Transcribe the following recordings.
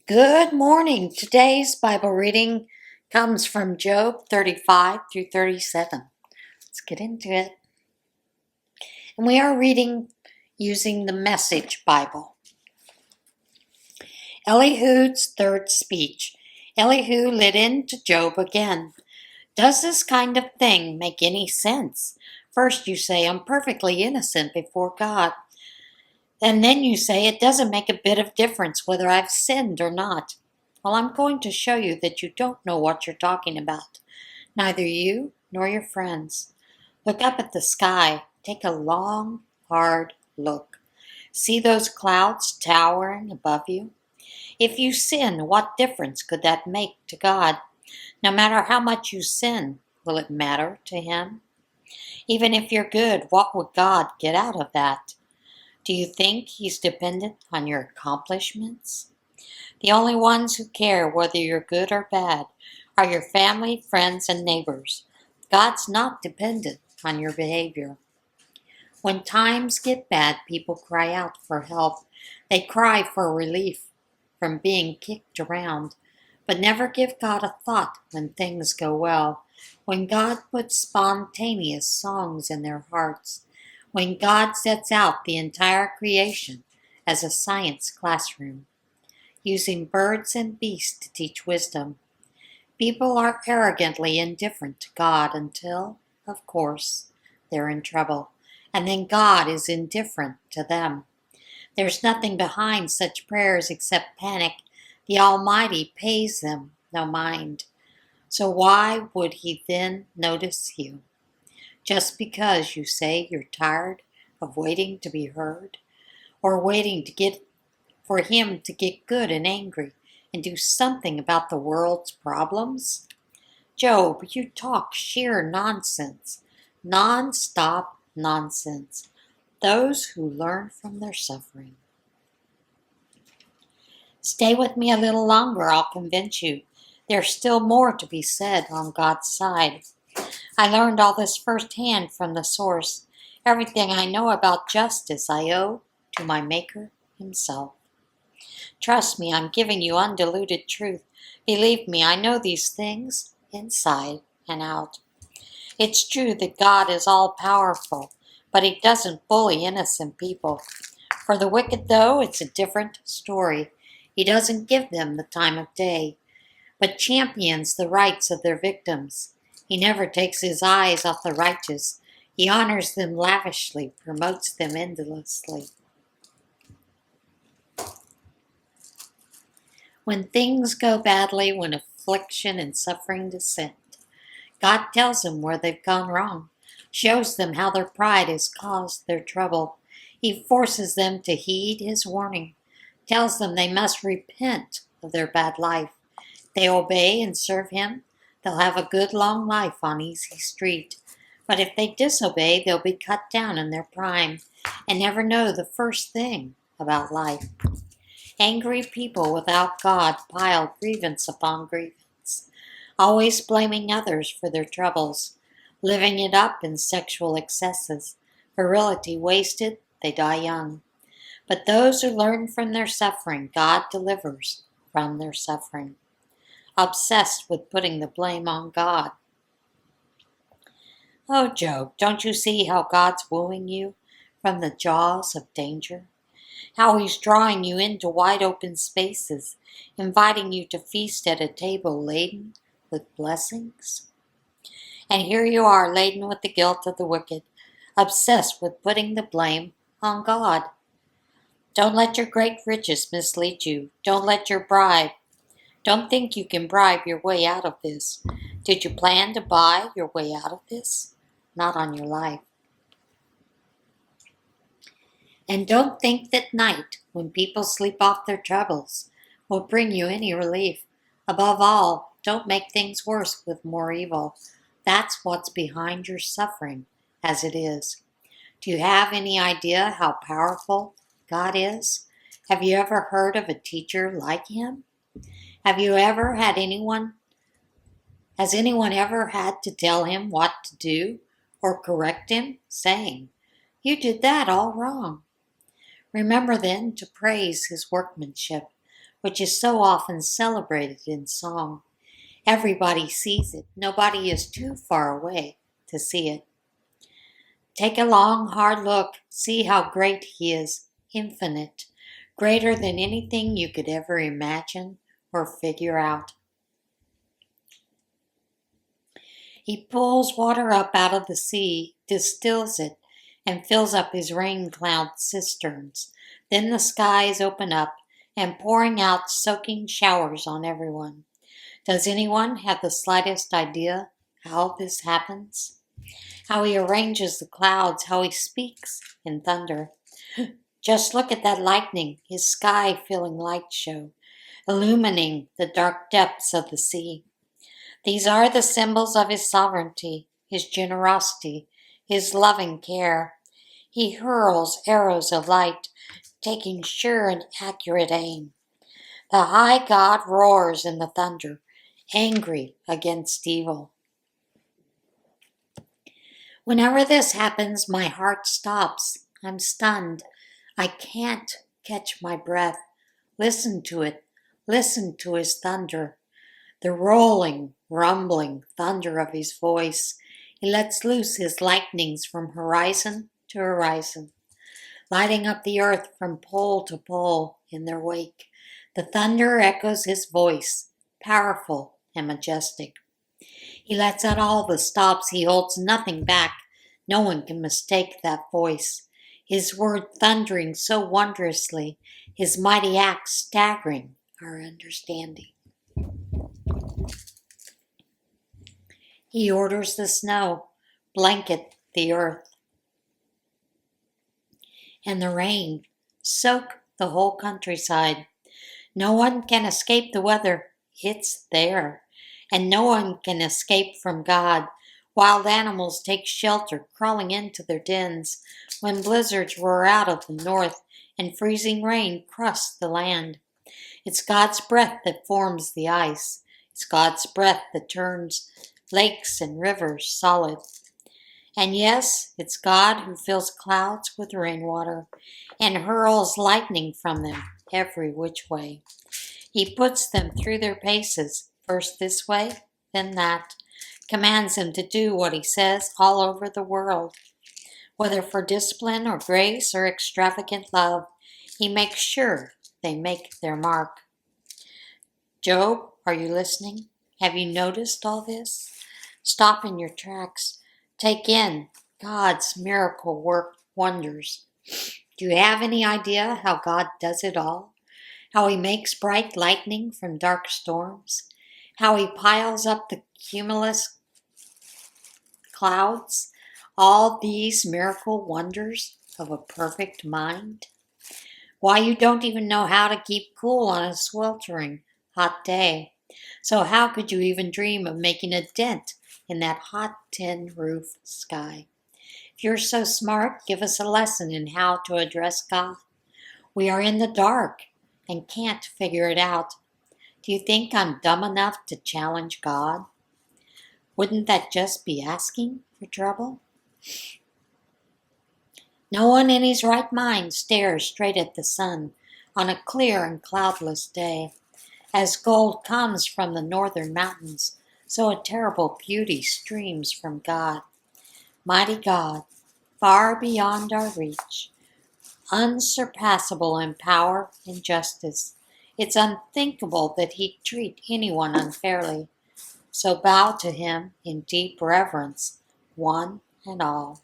Good morning. Today's Bible reading comes from Job 35 through 37. Let's get into it. And we are reading using the Message Bible. Elihu's third speech. Elihu lit into Job again. Does this kind of thing make any sense? First you say, I'm perfectly innocent before God. And then you say, it doesn't make a bit of difference whether I've sinned or not. Well, I'm going to show you that you don't know what you're talking about. Neither you nor your friends. Look up at the sky. Take a long, hard look. See those clouds towering above you? If you sin, what difference could that make to God? No matter how much you sin, will it matter to Him? Even if you're good, what would God get out of that? Do you think He's dependent on your accomplishments? The only ones who care whether you're good or bad are your family, friends, and neighbors. God's not dependent on your behavior. When times get bad, people cry out for help. They cry for relief from being kicked around, but never give God a thought when things go well. When God puts spontaneous songs in their hearts, when God sets out the entire creation as a science classroom, using birds and beasts to teach wisdom. People are arrogantly indifferent to God until, of course, they're in trouble, and then God is indifferent to them. There's nothing behind such prayers except panic. The Almighty pays them no mind. So why would He then notice you? Just because you say you're tired of waiting to be heard, or waiting for Him to get good and angry and do something about the world's problems? Job, you talk sheer nonsense, non-stop nonsense. Those who learn from their suffering. Stay with me a little longer, I'll convince you. There's still more to be said on God's side. I learned all this firsthand from the source. Everything I know about justice I owe to my Maker Himself. Trust me, I'm giving you undiluted truth. Believe me, I know these things inside and out. It's true that God is all-powerful, but He doesn't bully innocent people. For the wicked, though, it's a different story. He doesn't give them the time of day, but champions the rights of their victims. He never takes His eyes off the righteous. He honors them lavishly, promotes them endlessly. When things go badly, when affliction and suffering descend, God tells them where they've gone wrong, shows them how their pride has caused their trouble. He forces them to heed His warning, tells them they must repent of their bad life. They obey and serve Him, they'll have a good long life on easy street. But if they disobey, they'll be cut down in their prime and never know the first thing about life. Angry people without God pile grievance upon grievance, always blaming others for their troubles, living it up in sexual excesses. Virility wasted, they die young. But those who learn from their suffering, God delivers from their suffering. Obsessed with putting the blame on God. Oh, Job, don't you see how God's wooing you from the jaws of danger? How He's drawing you into wide open spaces, inviting you to feast at a table laden with blessings? And here you are, laden with the guilt of the wicked, obsessed with putting the blame on God. Don't let your great riches mislead you. Don't think you can bribe your way out of this. Did you plan to buy your way out of this? Not on your life. And don't think that night, when people sleep off their troubles, will bring you any relief. Above all, don't make things worse with more evil. That's what's behind your suffering, as it is. Do you have any idea how powerful God is? Have you ever heard of a teacher like Him? Has anyone ever had to tell Him what to do or correct Him, saying, "You did that all wrong"? Remember then to praise His workmanship, which is so often celebrated in song. Everybody sees it. Nobody is too far away to see it. Take a long, hard look. See how great he is, infinite, greater than anything you could ever imagine or figure out. He pulls water up out of the sea, distills it, and fills up his rain cloud cisterns. Then the skies open up and pouring out soaking showers on everyone. Does anyone have the slightest idea how this happens? How he arranges the clouds, how he speaks in thunder. Just look at that lightning, his sky-filling light show, illumining the dark depths of the sea. These are the symbols of his sovereignty, his generosity, his loving care. He hurls arrows of light, taking sure and accurate aim. The high God roars in the thunder, angry against evil. Whenever this happens, my heart stops. I'm stunned. I can't catch my breath. Listen to it. Listen to his thunder. The rolling, rumbling thunder of his voice. He lets loose his lightnings from horizon to horizon, lighting up the earth from pole to pole in their wake. The thunder echoes his voice, powerful and majestic. He lets out all the stops. He holds nothing back. No one can mistake that voice. His word thundering so wondrously, his mighty acts staggering our understanding. He orders the snow, blanket the earth, and the rain, soak the whole countryside. No one can escape the weather. It's there. And no one can escape from God. Wild animals take shelter, crawling into their dens, when blizzards roar out of the north and freezing rain crusts the land. It's God's breath that forms the ice. It's God's breath that turns lakes and rivers solid. And yes, it's God who fills clouds with rainwater and hurls lightning from them every which way. He puts them through their paces, first this way, then that, commands them to do what he says all over the world. Whether for discipline or grace or extravagant love, he makes sure they make their mark. Job, are you listening? Have you noticed all this? Stop in your tracks. Take in God's miracle work wonders. Do you have any idea how God does it all? How he makes bright lightning from dark storms? How he piles up the cumulus clouds? All these miracle wonders of a perfect mind? Why, you don't even know how to keep cool on a sweltering hot day. So how could you even dream of making a dent in that hot tin roof sky? If you're so smart, give us a lesson in how to address God. We are in the dark and can't figure it out. Do you think I'm dumb enough to challenge God? Wouldn't that just be asking for trouble? No one in his right mind stares straight at the sun on a clear and cloudless day. As gold comes from the northern mountains, so a terrible beauty streams from God. Mighty God, far beyond our reach, unsurpassable in power and justice. It's unthinkable that he'd treat anyone unfairly. So bow to him in deep reverence, one and all.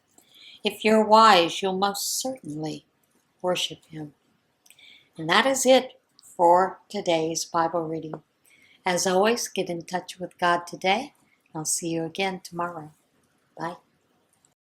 If you're wise, you'll most certainly worship him. And that is it for today's Bible reading. As always, get in touch with God today. I'll see you again tomorrow. Bye.